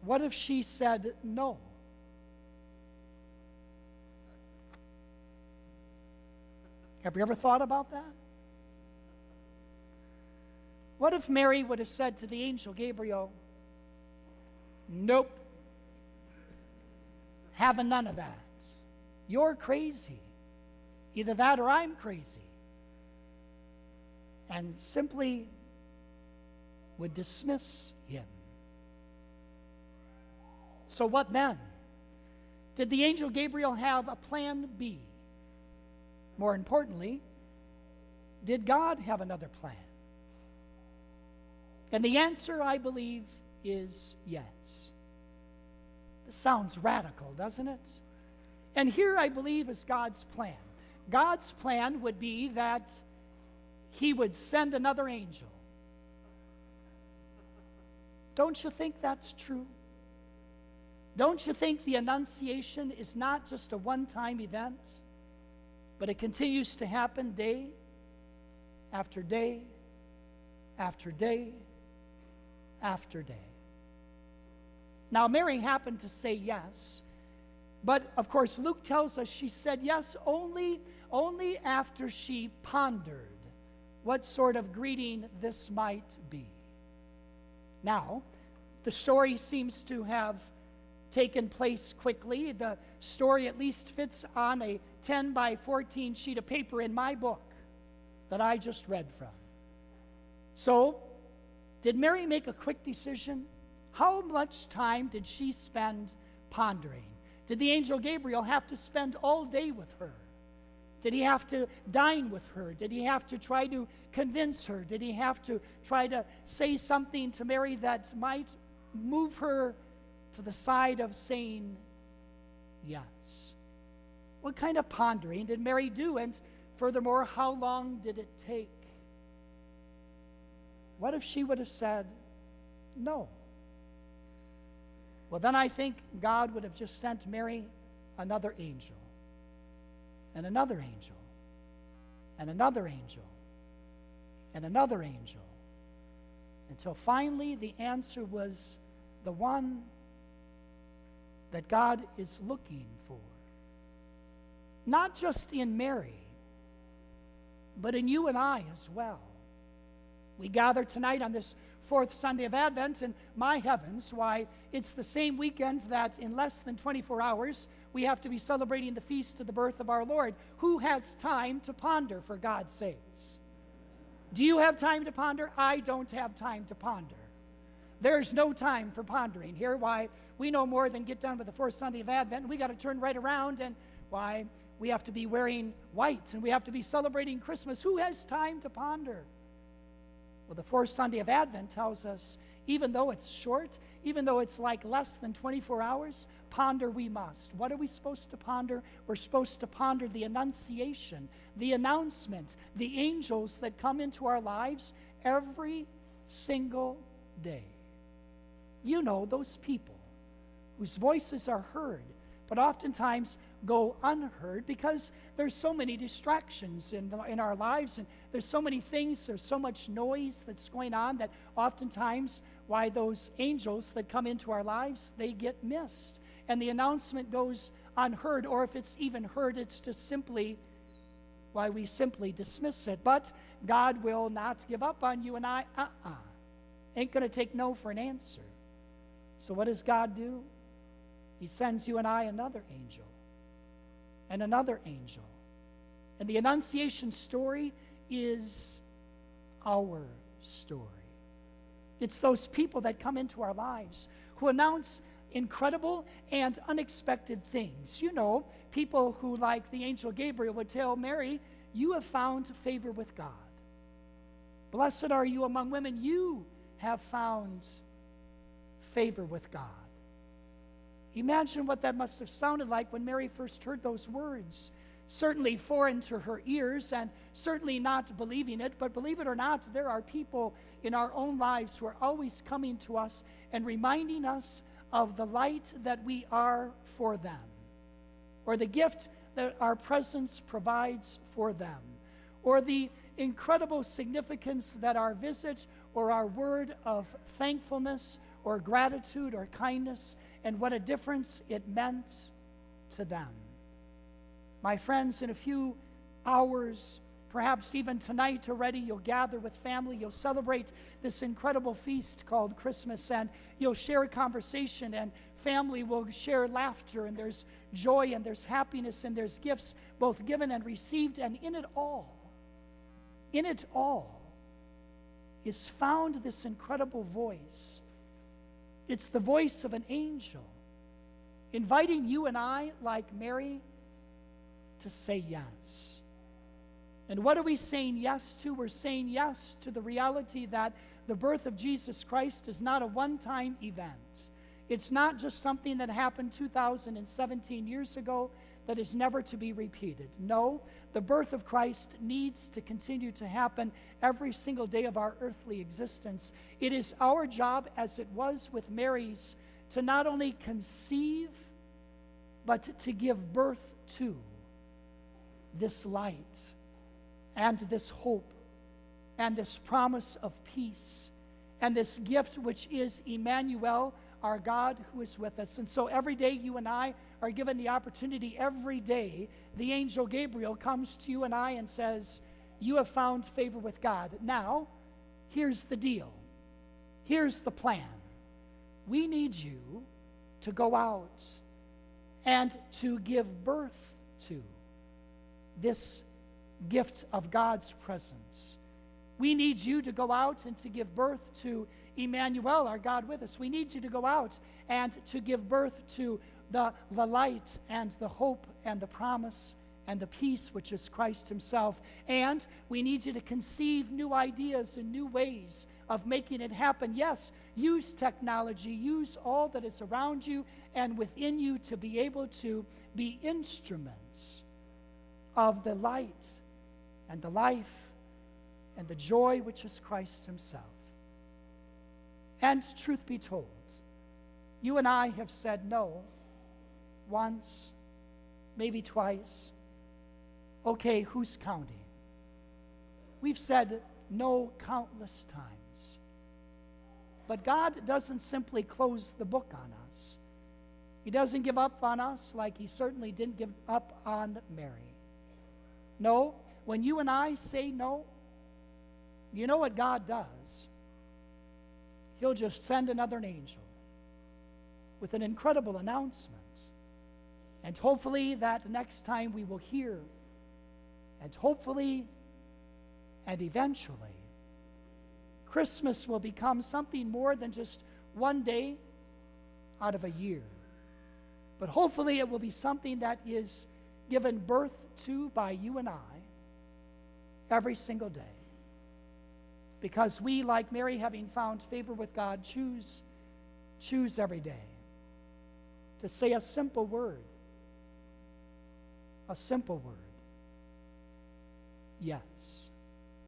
What if she said no? Have you ever thought about that? What if Mary would have said to the angel Gabriel, nope, having none of that. You're crazy. Either that or I'm crazy. And simply would dismiss him. So what then? Did the angel Gabriel have a plan B? More importantly, did God have another plan? And the answer, I believe, is yes. This sounds radical, doesn't it? And here, I believe, is God's plan. God's plan would be that he would send another angel. Don't you think that's true? Don't you think the Annunciation is not just a one-time event, but it continues to happen day after day after day after day? Now, Mary happened to say yes, but of course, Luke tells us she said yes only after she pondered what sort of greeting this might be. Now, the story seems to have taken place quickly. The story at least fits on a 10 by 14 sheet of paper in my book that I just read from. So, did Mary make a quick decision? How much time did she spend pondering? Did the angel Gabriel have to spend all day with her? Did he have to dine with her? Did he have to try to convince her? Did he have to try to say something to Mary that might move her to the side of saying yes? What kind of pondering did Mary do? And furthermore, how long did it take? What if she would have said no? Well, then I think God would have just sent Mary another angel, and another angel, and another angel, and another angel, until finally the answer was the one that God is looking for. Not just in Mary, but in you and I as well. We gather tonight on this fourth Sunday of Advent, and my heavens, why, it's the same weekend that in less than 24 hours we have to be celebrating the feast of the birth of our Lord. Who has time to ponder, for God's sakes? Do you have time to ponder? I don't have time to ponder. There's no time for pondering here. Why, we no more than get done with the fourth Sunday of Advent, and we got to turn right around, and why, we have to be wearing white, and we have to be celebrating Christmas. Who has time to ponder? Well, the fourth Sunday of Advent tells us, even though it's short, even though it's like less than 24 hours, ponder we must. What are we supposed to ponder? We're supposed to ponder the Annunciation, the announcement, the angels that come into our lives every single day. You know, those people whose voices are heard, but oftentimes go unheard because there's so many distractions in our lives, and there's so many things, there's so much noise that's going on that oftentimes why those angels that come into our lives, they get missed. And the announcement goes unheard, or if it's even heard, it's just simply, why we simply dismiss it. But God will not give up on you and I. Ain't going to take no for an answer. So what does God do? He sends you and I another angel, and another angel. And the Annunciation story is our story. It's those people that come into our lives who announce incredible and unexpected things. You know, people who, like the angel Gabriel, would tell Mary, you have found favor with God. Blessed are you among women. You have found favor with God. Imagine what that must have sounded like when Mary first heard those words. Certainly foreign to her ears, and certainly not believing it, but believe it or not, there are people in our own lives who are always coming to us and reminding us of the light that we are for them, or the gift that our presence provides for them, or the incredible significance that our visit or our word of thankfulness or gratitude or kindness, and what a difference it meant to them. My friends, in a few hours, perhaps even tonight already, you'll gather with family, you'll celebrate this incredible feast called Christmas, and you'll share a conversation, and family will share laughter, and there's joy, and there's happiness, and there's gifts both given and received, and in it all is found this incredible voice. It's the voice of an angel inviting you and I, like Mary, to say yes. And what are we saying yes to? We're saying yes to the reality that the birth of Jesus Christ is not a one-time event. It's not just something that happened 2017 years ago that is never to be repeated. No, the birth of Christ needs to continue to happen every single day of our earthly existence. It is our job, as it was with Mary's, to not only conceive, but to give birth to this light and this hope and this promise of peace and this gift which is Emmanuel, our God who is with us. And so every day you and I are given the opportunity. Every day the angel Gabriel comes to you and I and says, you have found favor with God. Now, here's the deal. Here's the plan. We need you to go out and to give birth to this gift of God's presence. We need you to go out and to give birth to Emmanuel, our God with us. We need you to go out and to give birth to the light and the hope and the promise and the peace which is Christ himself. And we need you to conceive new ideas and new ways of making it happen. Yes, use technology, use all that is around you and within you to be able to be instruments of the light and the life and the joy which is Christ himself. And truth be told, you and I have said no once, maybe twice. Okay, who's counting? We've said no countless times. But God doesn't simply close the book on us. He doesn't give up on us like he certainly didn't give up on Mary. No, when you and I say no, you know what God does? He'll just send another angel with an incredible announcement. And hopefully that next time we will hear, and hopefully and eventually, Christmas will become something more than just one day out of a year. But hopefully it will be something that is given birth to by you and I every single day. Because we, like Mary, having found favor with God, choose every day to say a simple word. A simple word. Yes.